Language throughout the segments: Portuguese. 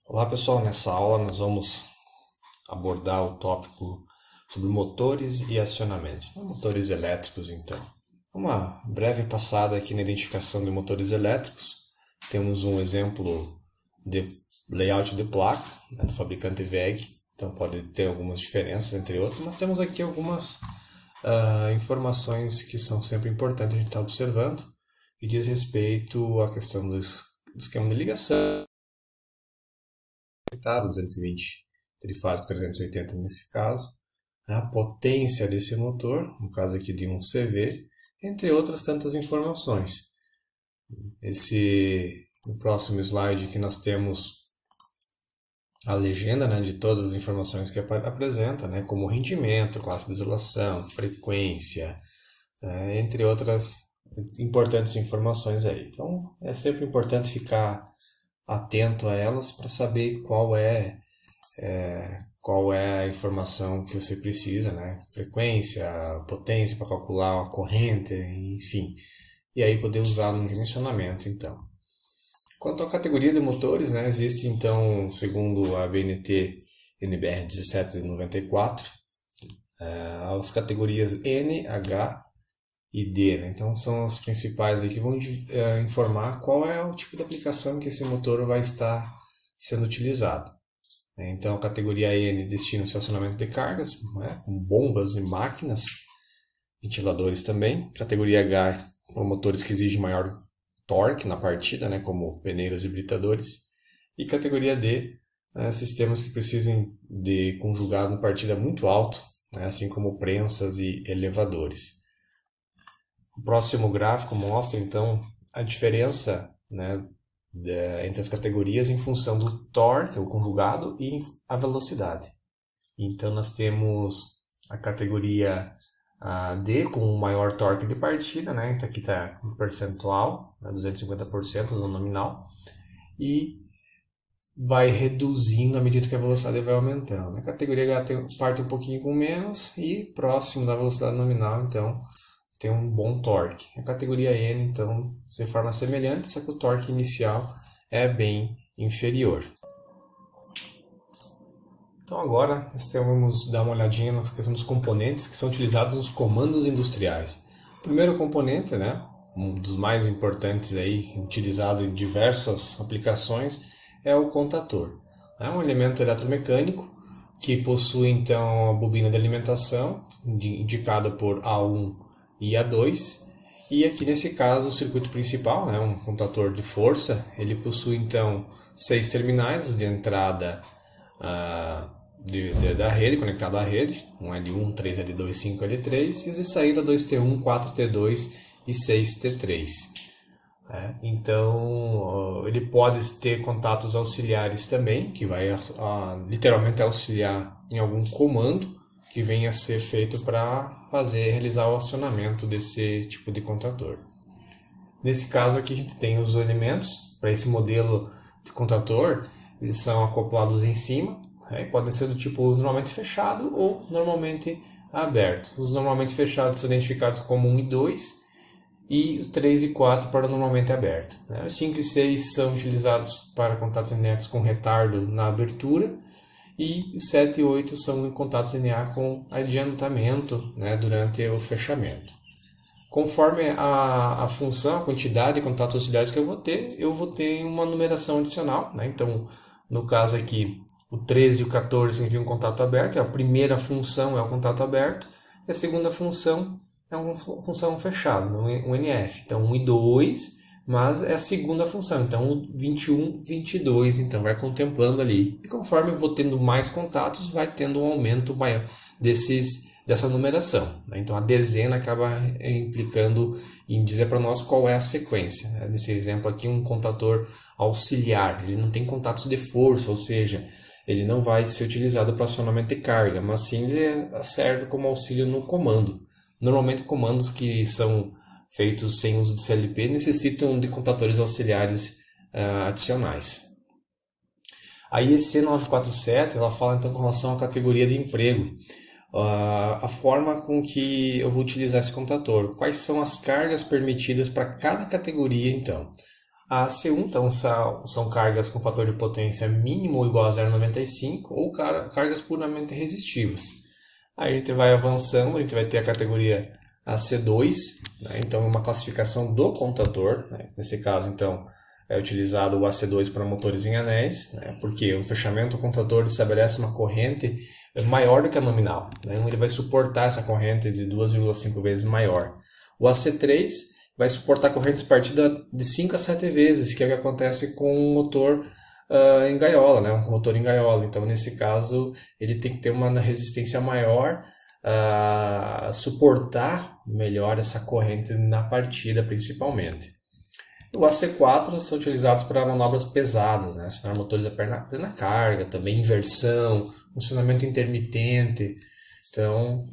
Olá pessoal, nessa aula nós vamos abordar o tópico sobre motores e acionamento. Motores elétricos então. Uma breve passada aqui na identificação de motores elétricos. Temos um exemplo de layout de placa, do fabricante WEG, então pode ter algumas diferenças entre outros, mas temos aqui algumas informações que são sempre importantes a gente estar observando e diz respeito à questão do esquema de ligação, 220 trifásico 380 nesse caso, a potência desse motor, no caso aqui de um CV, entre outras tantas informações. No próximo slide aqui nós temos a legenda, de todas as informações que apresenta, como rendimento, classe de isolação, frequência, entre outras importantes informações aí. Então é sempre importante ficar atento a elas para saber qual é a informação que você precisa, frequência, potência para calcular a corrente, enfim, e aí poder usar no dimensionamento então. Quanto à categoria de motores, existe então, segundo a BNT NBR 1794, as categorias N, H e D, então são as principais aí que vão informar qual é o tipo de aplicação que esse motor vai estar sendo utilizado. Então a categoria N destina-se ao acionamento de cargas, com bombas e máquinas, ventiladores também. Categoria H para motores que exigem maior torque na partida, como peneiras e britadores. E categoria D, sistemas que precisem de conjugado na partida muito alto, assim como prensas e elevadores. O próximo gráfico mostra então a diferença entre as categorias em função do torque, o conjugado, e a velocidade. Então nós temos a categoria D com o maior torque de partida, então aqui está um percentual, 250% do nominal, e vai reduzindo à medida que a velocidade vai aumentando. A categoria H parte um pouquinho com menos e próximo da velocidade nominal, então tem um bom torque. A categoria N, então, de forma semelhante, só que o torque inicial é bem inferior. Então agora nós vamos dar uma olhadinha nas questões dos componentes que são utilizados nos comandos industriais. O primeiro componente, um dos mais importantes aí, utilizado em diversas aplicações, é o contator. É um elemento eletromecânico que possui então a bobina de alimentação, indicada por A1 e A2, e aqui nesse caso o circuito principal, um contator de força, ele possui então 6 terminais de entrada da rede, conectado à rede, um L1, 3 L2, 5 L3, e os de saída 2T1, 4T2 e 6T3. Então ele pode ter contatos auxiliares também, que vai literalmente auxiliar em algum comando que venha a ser feito para realizar o acionamento desse tipo de contator. Nesse caso aqui a gente tem os elementos para esse modelo de contator, eles são acoplados em cima, podem ser do tipo normalmente fechado ou normalmente aberto. Os normalmente fechados são identificados como 1 e 2 e os 3 e 4 para normalmente aberto. Os 5 e 6 são utilizados para contatos NF com retardo na abertura, e 7 e 8 são contatos NA com adiantamento durante o fechamento. Conforme a função, a quantidade de contatos auxiliares que eu vou ter uma numeração adicional. Então, no caso aqui, o 13 e o 14 significa um contato aberto, a primeira função é o contato aberto, e a segunda função é uma função fechada, um NF. Então, 1 e 2, mas é a segunda função, então 21, 22, então vai contemplando ali. E conforme eu vou tendo mais contatos, vai tendo um aumento maior dessa numeração. Então a dezena acaba implicando em dizer para nós qual é a sequência. Nesse exemplo aqui, um contator auxiliar, ele não tem contatos de força, ou seja, ele não vai ser utilizado para acionamento de carga, mas sim ele serve como auxílio no comando. Normalmente comandos que são feitos sem uso de CLP necessitam de contatores auxiliares adicionais. A IEC 947 ela fala então com relação à categoria de emprego, a forma com que eu vou utilizar esse contator, quais são as cargas permitidas para cada categoria então. A AC1 então são cargas com fator de potência mínimo ou igual a 0,95 ou cargas puramente resistivas. Aí a gente vai avançando, a gente vai ter a categoria AC2, né? Então é uma classificação do contador, né? Nesse caso então é utilizado o AC2 para motores em anéis, né? Porque o fechamento do contador estabelece uma corrente maior do que a nominal, né? Então ele vai suportar essa corrente de 2,5 vezes maior. O AC3 vai suportar correntes partida de 5 a 7 vezes, que é o que acontece com um motor em gaiola, né? Um motor em gaiola. Então, nesse caso, ele tem que ter uma resistência maior, suportar melhor essa corrente na partida, principalmente. O AC4 são utilizados para manobras pesadas, né? Acionar motores a plena carga, também inversão, funcionamento intermitente. Então,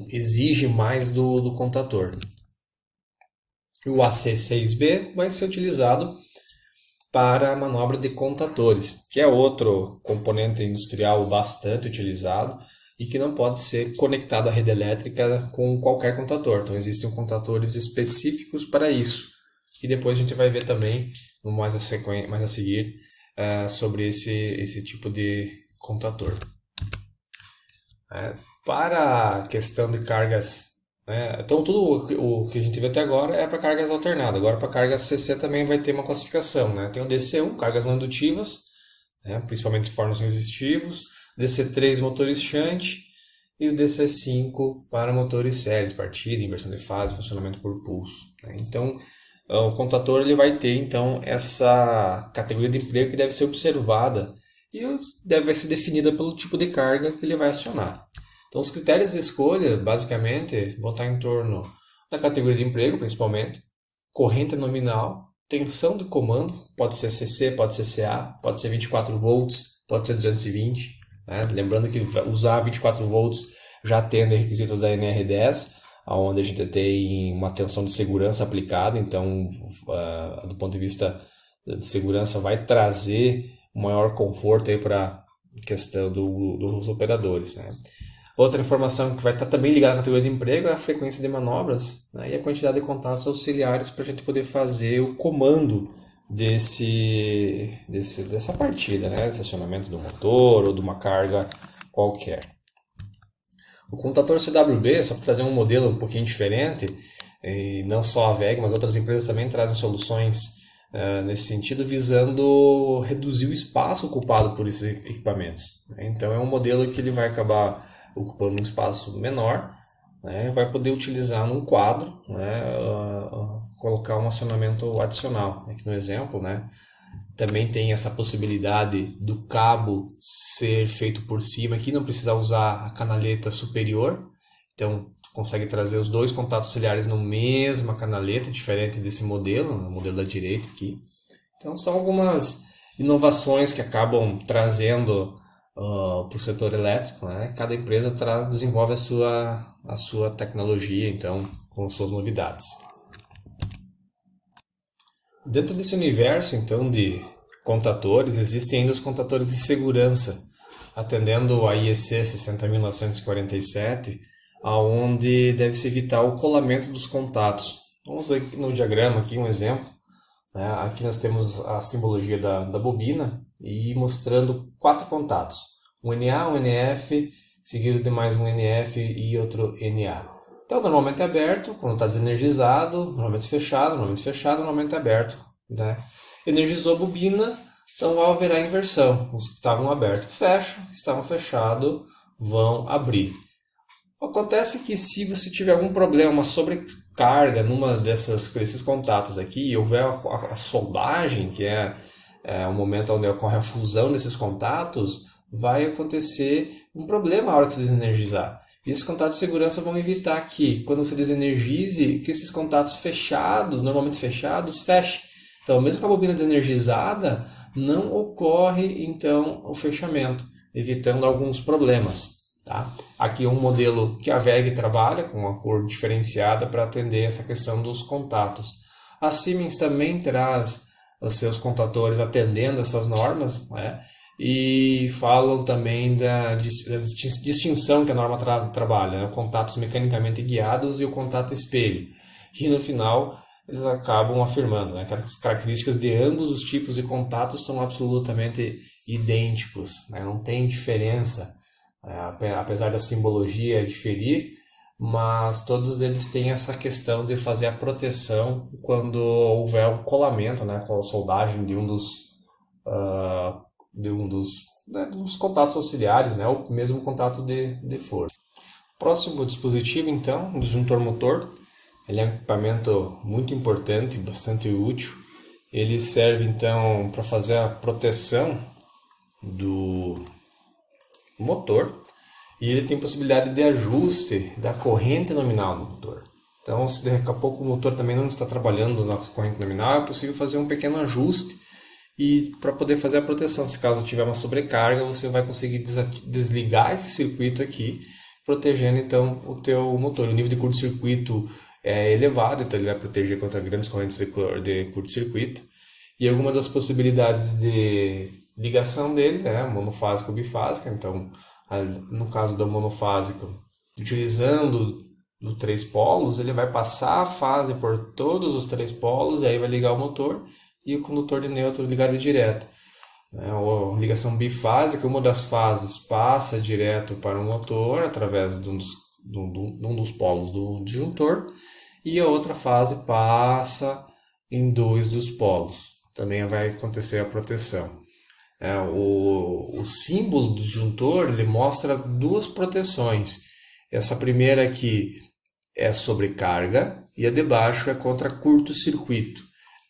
exige mais do contador. O AC6B vai ser utilizado para a manobra de contatores, que é outro componente industrial bastante utilizado e que não pode ser conectado à rede elétrica com qualquer contator. Então existem contatores específicos para isso, que depois a gente vai ver também mais a seguir sobre esse tipo de contator. Para a questão de cargas, então tudo o que a gente viu até agora é para cargas alternadas. Agora para cargas CC também vai ter uma classificação, né? Tem o DC1, cargas não indutivas, né? Principalmente fornos resistivos, DC3 motores shunt e o DC5 para motores sérios, partida, inversão de fase, funcionamento por pulso, né? Então o contador ele vai ter então essa categoria de emprego que deve ser observada e deve ser definida pelo tipo de carga que ele vai acionar. Então, os critérios de escolha, basicamente, vão estar em torno da categoria de emprego, principalmente, corrente nominal, tensão de comando, pode ser CC, pode ser CA, pode ser 24 volts, pode ser 220. Né? Lembrando que usar 24 volts já atende requisitos da NR10, onde a gente tem uma tensão de segurança aplicada, então, do ponto de vista de segurança, vai trazer um maior conforto para a questão dos operadores, né? Outra informação que vai estar também ligada à categoria de emprego é a frequência de manobras, né, e a quantidade de contatos auxiliares para a gente poder fazer o comando dessa partida, né, esse acionamento do motor ou de uma carga qualquer. O contador CWB, só para trazer um modelo um pouquinho diferente, e não só a WEG, mas outras empresas também trazem soluções nesse sentido, visando reduzir o espaço ocupado por esses equipamentos. Então é um modelo que ele vai acabar ocupando um espaço menor, né, vai poder utilizar num quadro, né, colocar um acionamento adicional. Aqui no exemplo, né, também tem essa possibilidade do cabo ser feito por cima, aqui não precisa usar a canaleta superior, então tu consegue trazer os dois contatos auxiliares na mesma canaleta, diferente desse modelo, no modelo da direita aqui. Então são algumas inovações que acabam trazendo para o setor elétrico, né? Cada empresa desenvolve a sua tecnologia, então, com suas novidades. Dentro desse universo, então, de contadores, existem ainda os contadores de segurança, atendendo a IEC 60947, aonde deve-se evitar o colamento dos contatos. Vamos ver no diagrama aqui um exemplo. Aqui nós temos a simbologia da bobina e mostrando 4 contatos. Um NA, um NF, seguido de mais um NF e outro NA. Então, normalmente é aberto, quando está desenergizado, normalmente fechado, normalmente aberto. Né? Energizou a bobina, então haverá inversão. Os que estavam abertos fecham, os que estavam fechados vão abrir. Acontece que se você tiver algum problema, uma sobrecarga numa desses contatos aqui, e houver a soldagem, que é o momento onde ocorre a fusão desses contatos, vai acontecer um problema na hora que se desenergizar. E esses contatos de segurança vão evitar que, quando você desenergize, que esses contatos fechados, normalmente fechados, fechem. Então, mesmo com a bobina desenergizada, não ocorre então o fechamento, evitando alguns problemas. Tá? Aqui é um modelo que a WEG trabalha com uma cor diferenciada para atender essa questão dos contatos. A Siemens também traz os seus contadores atendendo essas normas, né? E falam também da distinção que a norma trabalha, né? Contatos mecanicamente guiados e o contato espelho. E no final eles acabam afirmando, né, que as características de ambos os tipos de contatos são absolutamente idênticos, né, não tem diferença, apesar da simbologia diferir, mas todos eles têm essa questão de fazer a proteção quando houver um colamento, né, com a soldagem de um dos contatos auxiliares, né, ou mesmo contato de força. Próximo dispositivo, então, o disjuntor motor. Ele é um equipamento muito importante, bastante útil. Ele serve, então, para fazer a proteção do motor, e ele tem possibilidade de ajuste da corrente nominal do motor. Então, se daqui a pouco o motor também não está trabalhando na corrente nominal, é possível fazer um pequeno ajuste e para poder fazer a proteção. Se caso tiver uma sobrecarga, você vai conseguir desligar esse circuito aqui, protegendo então o teu motor. O nível de curto-circuito é elevado, então ele vai proteger contra grandes correntes de curto-circuito. E alguma das possibilidades de ligação dele é monofásica ou bifásica. Então, no caso da monofásica, utilizando os 3 polos, ele vai passar a fase por todos os 3 polos, e aí vai ligar o motor e o condutor de neutro ligado direto. A ligação bifásica, uma das fases passa direto para o motor através de um dos polos do disjuntor, e a outra fase passa em 2 dos polos. Também vai acontecer a proteção. O símbolo do disjuntor ele mostra 2 proteções. Essa primeira aqui é sobrecarga e a de baixo é contra curto-circuito.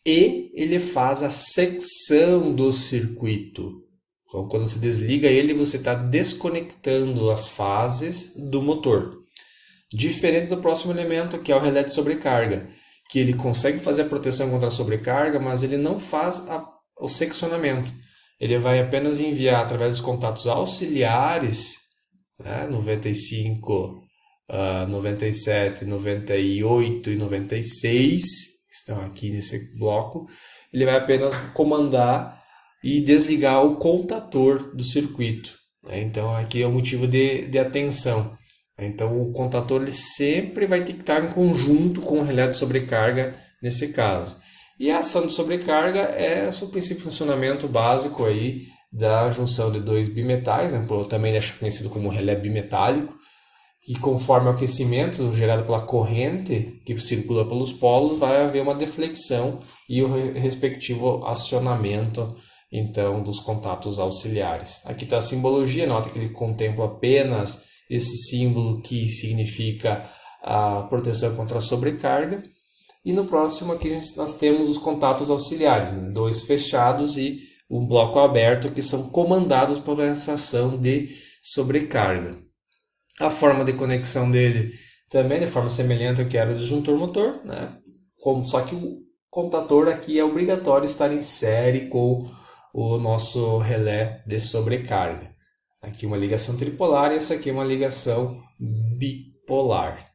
E ele faz a secção do circuito. Então, quando você desliga ele, você está desconectando as fases do motor. Diferente do próximo elemento, que é o relé de sobrecarga, que ele consegue fazer a proteção contra a sobrecarga, mas ele não faz o seccionamento. Ele vai apenas enviar através dos contatos auxiliares, né, 95, 97, 98 e 96, que estão aqui nesse bloco. Ele vai apenas comandar e desligar o contator do circuito. Então aqui é o motivo de atenção. Então o contator ele sempre vai ter que estar em conjunto com o relé de sobrecarga nesse caso. E a ação de sobrecarga é o seu princípio de funcionamento básico aí da junção de 2 bimetais, né? Também é conhecido como relé bimetálico, que conforme o aquecimento gerado pela corrente que circula pelos polos, vai haver uma deflexão e o respectivo acionamento então dos contatos auxiliares. Aqui está a simbologia, nota que ele contempla apenas esse símbolo que significa a proteção contra a sobrecarga. E no próximo aqui nós temos os contatos auxiliares, né? 2 fechados e um bloco aberto, que são comandados por essa ação de sobrecarga. A forma de conexão dele também de forma semelhante ao que era o disjuntor motor, né? Só que o contator aqui é obrigatório estar em série com o nosso relé de sobrecarga. Aqui uma ligação tripolar e essa aqui é uma ligação bipolar.